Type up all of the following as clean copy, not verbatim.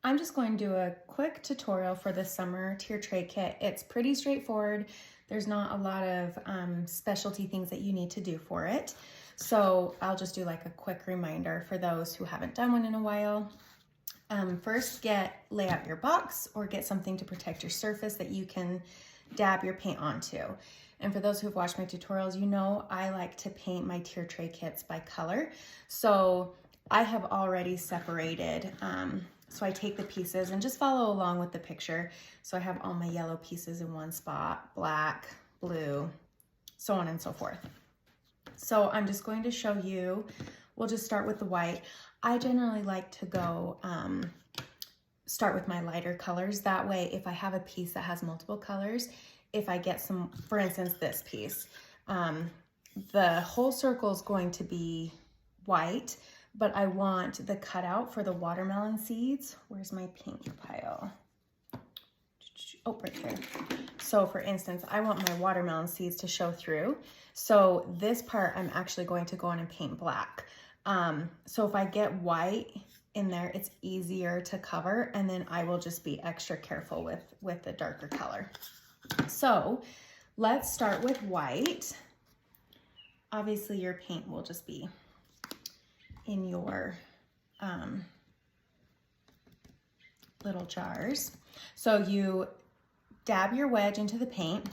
I'm just going to do a quick tutorial for the summer tier tray kit. It's pretty straightforward. There's not a lot of specialty things that you need to do for it. So I'll just do like a quick reminder for those who haven't done one in a while. First, lay out your box or get something to protect your surface that you can dab your paint onto. And for those who've watched my tutorials, you know I like to paint my tier tray kits by color. So I have already separated, so I take the pieces and just follow along with the picture. So I have all my yellow pieces in one spot, black, blue, so on and so forth. So I'm just going to show you, we'll just start with the white. I generally like to go, start with my lighter colors. That way, if I have a piece that has multiple colors, if I get some, for instance, this piece, the whole circle is going to be white, but I want the cutout for the watermelon seeds. Where's my pink pile? Oh, right there. So for instance, I want my watermelon seeds to show through. So this part, I'm actually going to go in and paint black. So if I get white in there, it's easier to cover, and then I will just be extra careful with the darker color. So let's start with white. Obviously your paint will just be in your little jars. So you dab your wedge into the paint,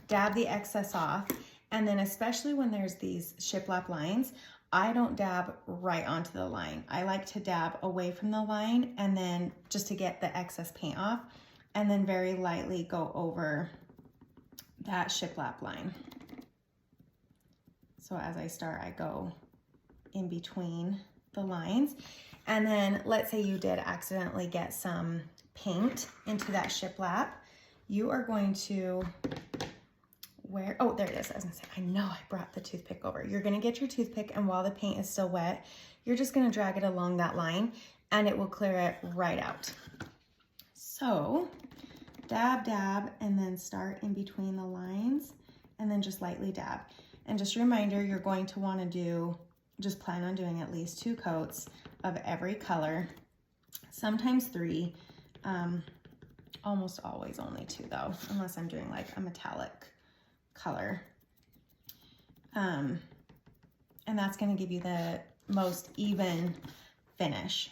dab the excess off, and then especially when there's these shiplap lines, I don't dab right onto the line. I like to dab away from the line and then just to get the excess paint off, and then very lightly go over that shiplap line. So as I start, I go in between the lines. And then let's say you did accidentally get some paint into that shiplap. You are going to oh, there it is. I was gonna say, I know I brought the toothpick over. You're gonna get your toothpick, and while the paint is still wet, you're just gonna drag it along that line and it will clear it right out. So dab, dab, and then start in between the lines and then just lightly dab. And just a reminder, you're going to want to just plan on doing at least 2 coats of every color, sometimes 3, almost always only 2 though, unless I'm doing like a metallic color. And that's going to give you the most even finish.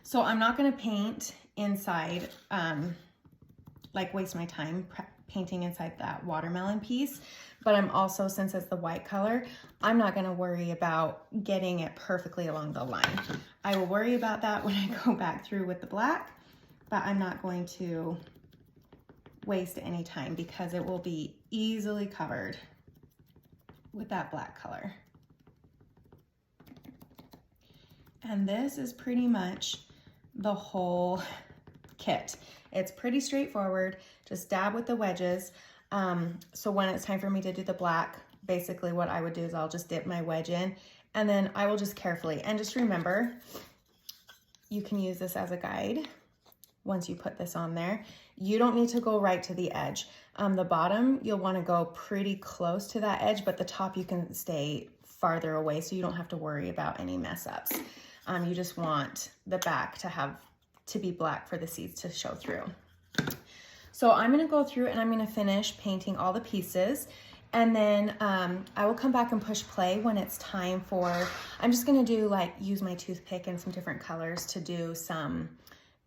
So I'm not going to paint inside, like waste my time painting inside that watermelon piece, but I'm also, since it's the white color, I'm not going to worry about getting it perfectly along the line. I will worry about that when I go back through with the black, but I'm not going to waste any time because it will be easily covered with that black color. And this is pretty much the whole kit. It's pretty straightforward. Just dab with the wedges. So when it's time for me to do the black, basically what I would do is I'll just dip my wedge in, and then I will just carefully, and just remember, you can use this as a guide. Once you put this on there, you don't need to go right to the edge. The bottom, you'll want to go pretty close to that edge, but the top you can stay farther away so you don't have to worry about any mess ups. You just want the back to be black for the seeds to show through. So I'm going to go through and I'm going to finish painting all the pieces, and then I will come back and push play when it's time for, I'm just going to do like use my toothpick and some different colors to do some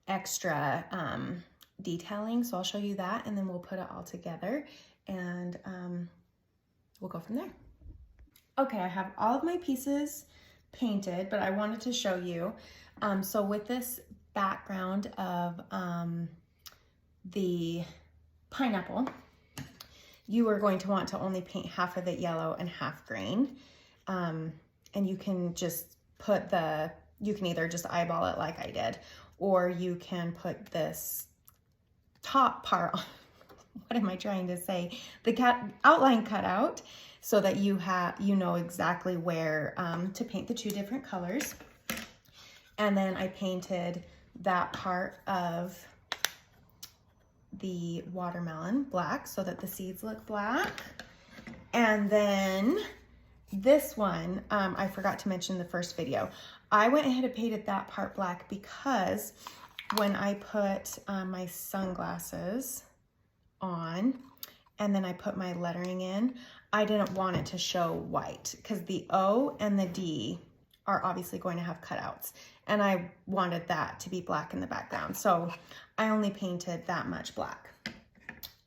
extra detailing. So I'll show you that, and then we'll put it all together, and we'll go from there. Okay, I have all of my pieces painted, but I wanted to show you. So with this background of the pineapple, you are going to want to only paint half of it yellow and half green. And you can just put you can either just eyeball it like I did, or you can put this top part on, what am I trying to say? The outline cut out so that you know exactly where to paint the 2 different colors. And then I painted that part of the watermelon black so that the seeds look black. And then this one, I forgot to mention the first video. I went ahead and painted that part black because when I put my sunglasses on and then I put my lettering in, I didn't want it to show white because the O and the D are obviously going to have cutouts, and I wanted that to be black in the background. So I only painted that much black.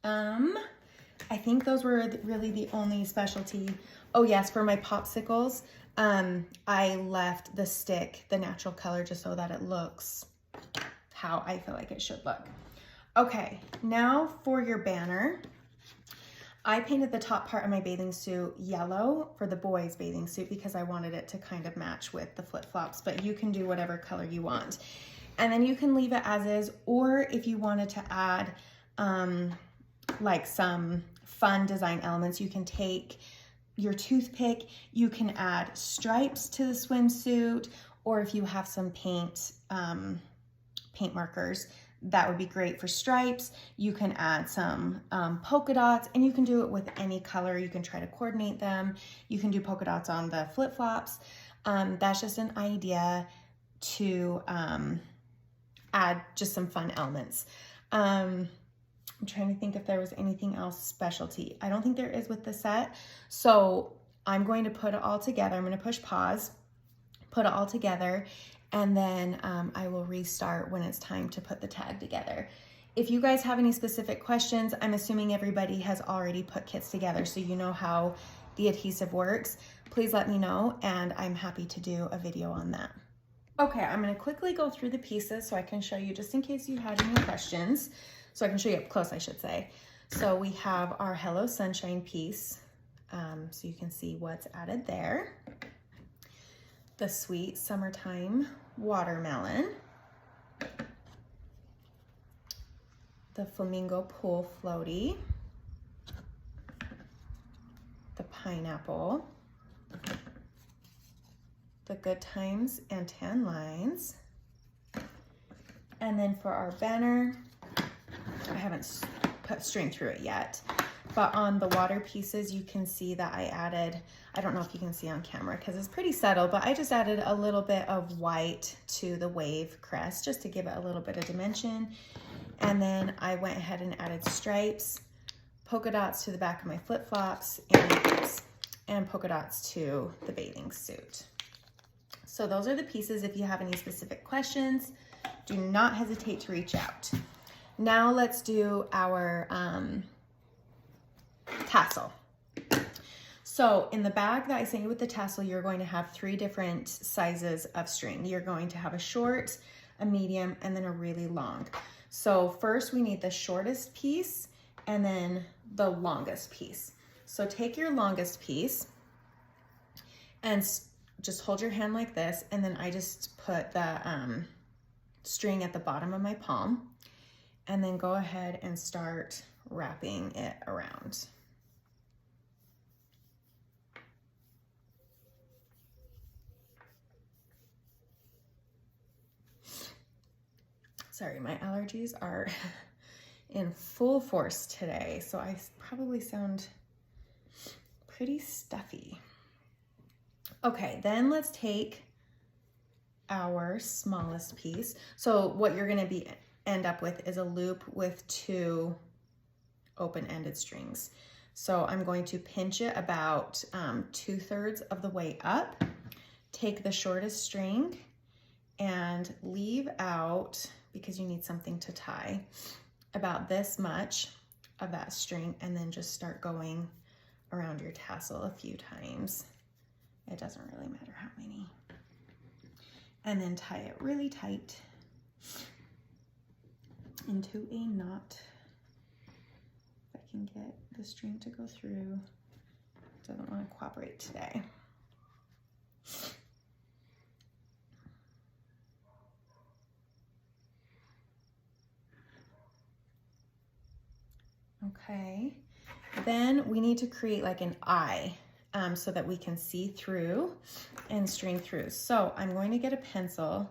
I think those were really the only specialty. Oh yes, for my popsicles, I left the stick, the natural color, just so that it looks how I feel like it should look. Okay, now for your banner. I painted the top part of my bathing suit yellow for the boys' bathing suit because I wanted it to kind of match with the flip-flops, but you can do whatever color you want. And then you can leave it as is, or if you wanted to add like some fun design elements, you can take your toothpick, you can add stripes to the swimsuit, or if you have some paint markers, that would be great for stripes. You can add some polka dots, and you can do it with any color. You can try to coordinate them. You can do polka dots on the flip-flops. That's just an idea to add just some fun elements. I'm trying to think if there was anything else specialty. I don't think there is with the set. So I'm going to put it all together. I'm going to push pause, put it all together, and then I will restart when it's time to put the tag together. If you guys have any specific questions, I'm assuming everybody has already put kits together, so you know how the adhesive works. Please let me know, and I'm happy to do a video on that. Okay, I'm gonna quickly go through the pieces so I can show you, just in case you had any questions. So I can show you up close, I should say. So we have our Hello Sunshine piece, so you can see what's added there. The Sweet Summertime Watermelon, the Flamingo Pool Floaty, the Pineapple, the Good Times and Tan Lines, and then for our banner, I haven't put string through it yet, but on the water pieces, you can see that I added, I don't know if you can see on camera because it's pretty subtle, but I just added a little bit of white to the wave crest just to give it a little bit of dimension. And then I went ahead and added stripes, polka dots to the back of my flip-flops, and polka dots to the bathing suit. So those are the pieces. If you have any specific questions, do not hesitate to reach out. Now let's do our tassel. So in the bag that I sent you with the tassel, you're going to have 3 different sizes of string. You're going to have a short, a medium, and then a really long. So first we need the shortest piece and then the longest piece. So take your longest piece and just hold your hand like this, and then I just put the string at the bottom of my palm, and then go ahead and start wrapping it around. Sorry, my allergies are in full force today, so I probably sound pretty stuffy. Okay, then let's take our smallest piece. So what you're gonna end up with is a loop with 2 open-ended strings. So I'm going to pinch it about 2/3 of the way up, take the shortest string and leave out, because you need something to tie, about this much of that string, and then just start going around your tassel a few times. It doesn't really matter how many. And then tie it really tight into a knot. If I can get the string to go through. It doesn't want to cooperate today. Okay, then we need to create like an eye so that we can see through and string through. So I'm going to get a pencil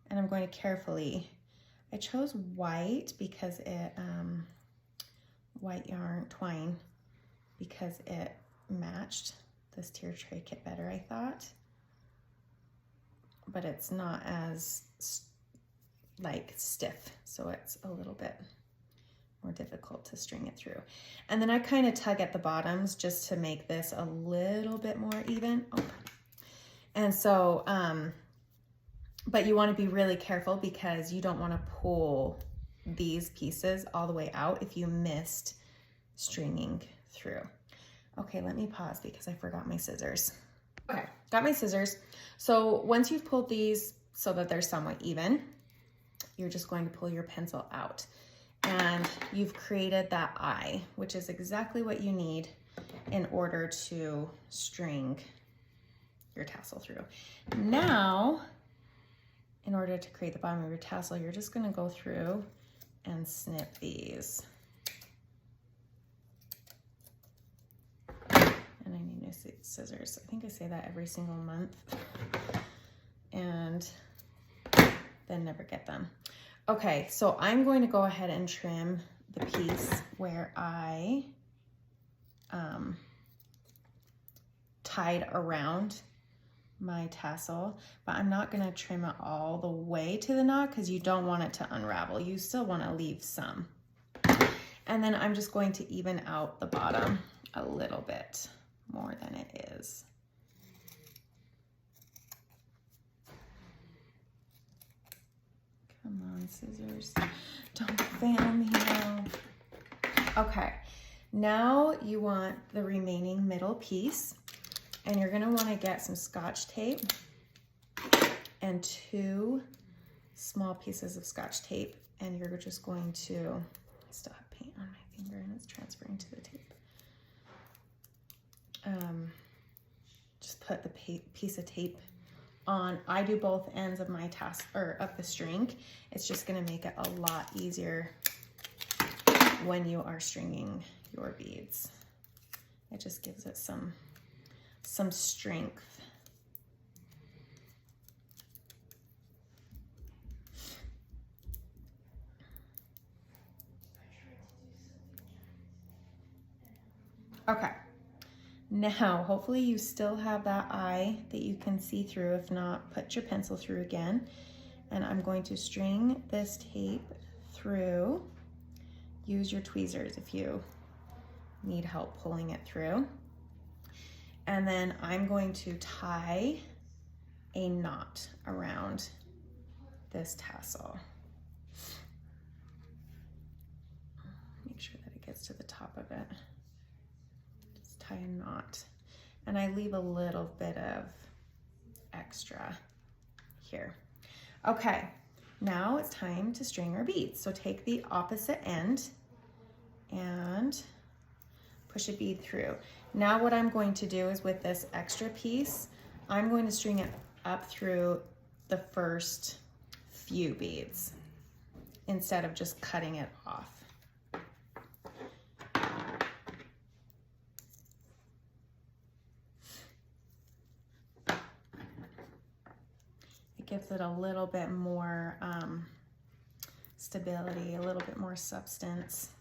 and I'm going to carefully, I chose white because it, white yarn twine, because it matched this tier tray kit better, I thought. but it's not as like stiff. So it's a little bit more difficult to string it through. And then I kind of tug at the bottoms just to make this a little bit more even. Oh. And so, but you want to be really careful because you don't want to pull these pieces all the way out if you missed stringing through. Okay, let me pause because I forgot my scissors. Okay, got my scissors. So once you've pulled these so that they're somewhat even, you're just going to pull your pencil out. And you've created that eye, which is exactly what you need in order to string your tassel through. Now, in order to create the bottom of your tassel, you're just gonna go through and snip these. And I need new scissors. I think I say that every single month and then never get them. Okay, so I'm going to go ahead and trim the piece where I tied around my tassel, but I'm not gonna trim it all the way to the knot because you don't want it to unravel. You still wanna leave some. And then I'm just going to even out the bottom a little bit more than it is. Come on, scissors. Don't fail me now. Okay, now you want the remaining middle piece, and you're gonna wanna get some Scotch tape and 2 small pieces of Scotch tape, and you're just going to, I still have paint on my finger and it's transferring to the tape. Just put the piece of tape on. I do both ends of my tassel, or of the string. It's just gonna make it a lot easier when you are stringing your beads. It just gives it some strength. Okay. Now, hopefully you still have that eye that you can see through. If not, put your pencil through again. And I'm going to string this tape through. Use your tweezers if you need help pulling it through. And then I'm going to tie a knot around this tassel. Make sure that it gets to the top of it. Tie a knot, and I leave a little bit of extra here. Okay, now it's time to string our beads. So take the opposite end and push a bead through. Now what I'm going to do is with this extra piece, I'm going to string it up through the first few beads instead of just cutting it off. Gives it a little bit more stability, a little bit more substance.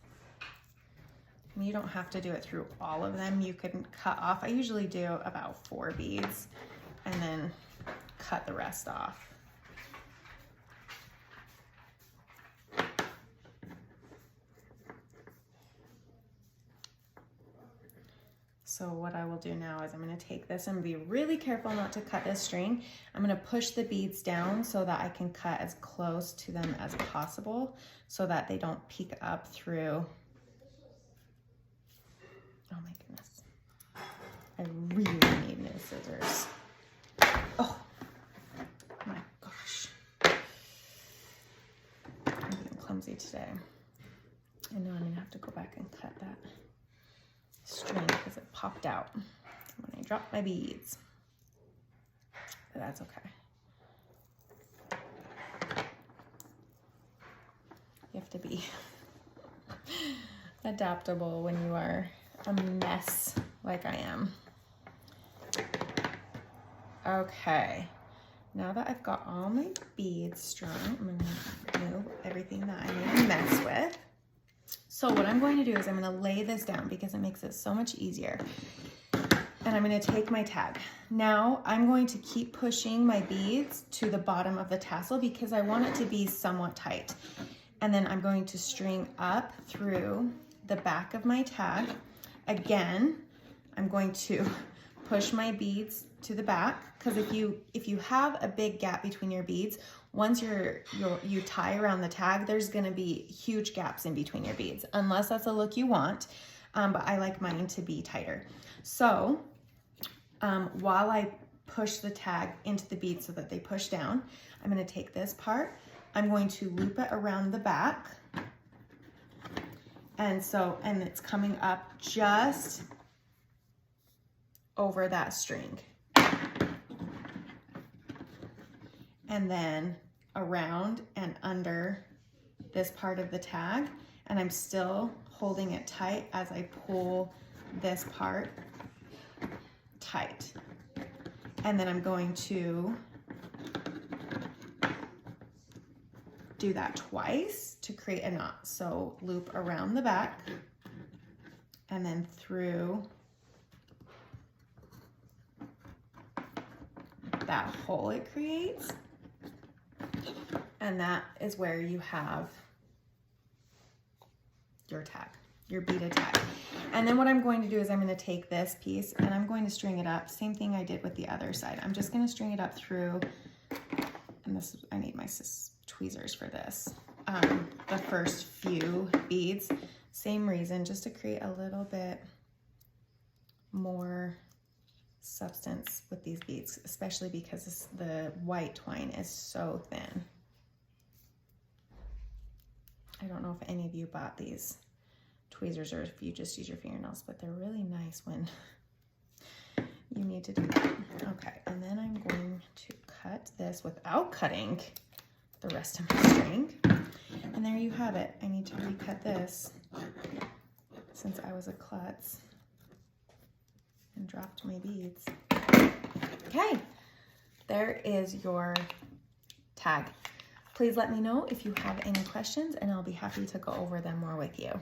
And you don't have to do it through all of them. You can cut off. I usually do about 4 beads and then cut the rest off. So what I will do now is I'm going to take this and be really careful not to cut this string. I'm going to push the beads down so that I can cut as close to them as possible so that they don't peek up through. Oh my goodness. I really need new scissors. Oh my gosh. I'm being clumsy today. I know I'm going to have to go back and cut that string because it popped out when I dropped my beads, but that's okay. You have to be adaptable when you are a mess like I am. Okay, now that I've got all my beads strung, I'm going to remove everything that I made a mess with. So what I'm going to do is I'm going to lay this down because it makes it so much easier. And I'm going to take my tag. Now I'm going to keep pushing my beads to the bottom of the tassel because I want it to be somewhat tight. And then I'm going to string up through the back of my tag. Again, I'm going to push my beads to the back, because if you have a big gap between your beads, once you tie around the tag, there's going to be huge gaps in between your beads, unless that's a look you want. But I like mine to be tighter. So while I push the tag into the beads so that they push down, I'm going to take this part, I'm going to loop it around the back, and it's coming up just over that string, and then around and under this part of the tag, and I'm still holding it tight as I pull this part tight. And then I'm going to do that twice to create a knot. So loop around the back and then through that hole it creates. And that is where you have your tag, your beaded tag. And then what I'm going to do is I'm going to take this piece and I'm going to string it up. Same thing I did with the other side. I'm just going to string it up through, and this, I need my tweezers for this. The first few beads, same reason, just to create a little bit more substance with these beads, especially because the white twine is so thin. I don't know if any of you bought these tweezers or if you just use your fingernails, but they're really nice when you need to do that. Okay, and then I'm going to cut this without cutting the rest of my string. And there you have it. I need to recut this since I was a klutz and dropped my beads. Okay, there is your tag. Please let me know if you have any questions and I'll be happy to go over them more with you.